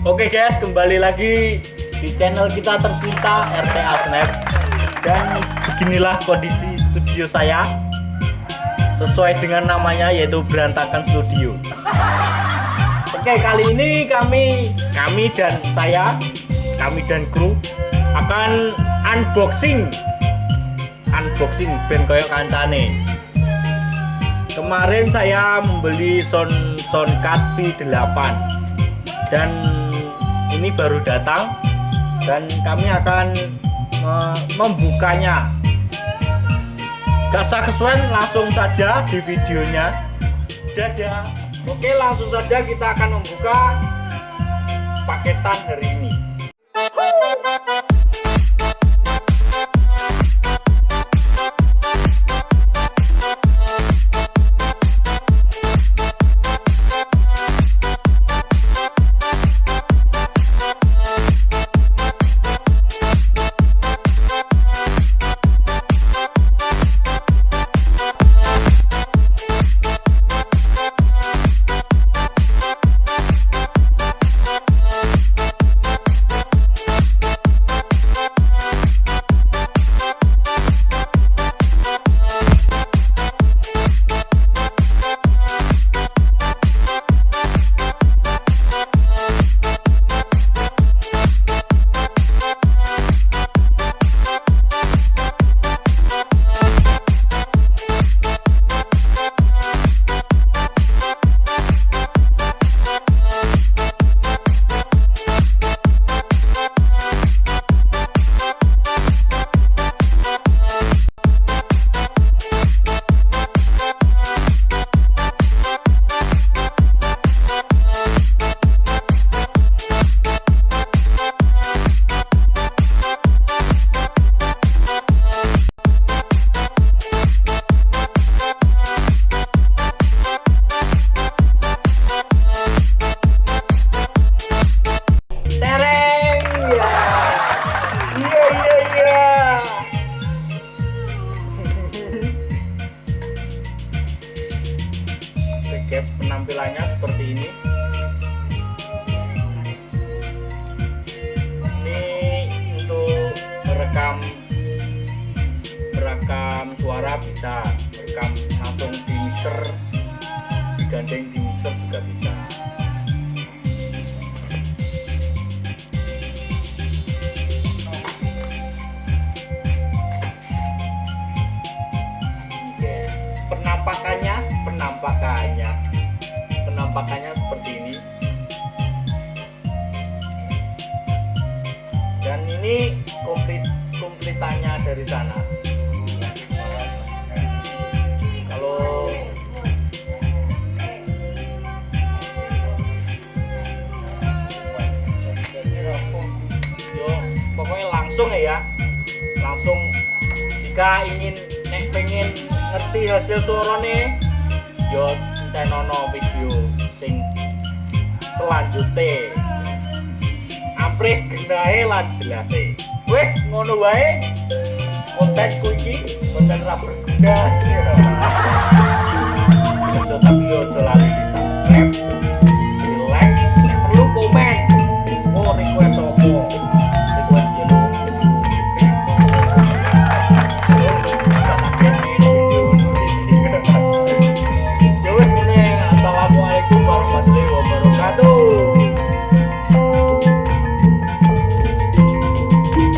Oke guys, kembali lagi di channel kita tercinta RTA Snap. Dan beginilah kondisi studio saya, sesuai dengan namanya, yaitu berantakan studio. Oke, kali ini kami dan kru akan unboxing band koyok kancane. Kemarin saya membeli soundcard V8 dan ini baru datang, dan kami akan membukanya. Gak usah kesuwen, langsung saja di videonya. Dadah. Oke, langsung saja kita akan membuka paketan hari ini. Guys, penampilannya seperti ini. Ini untuk merekam suara bisa, merekam langsung di mixer, digandeng di mixer juga bisa. Penampakannya seperti ini. Dan ini komplitannya dari sana. Kalau pokoknya langsung ya, langsung jika pengen ngerti hasil suaranya, yo tenono video sing selanjutnya. Amprih genahe lan jelase. Wis ngono wae kontenku iki, konten ra berguna. Ojo tapi ojo lali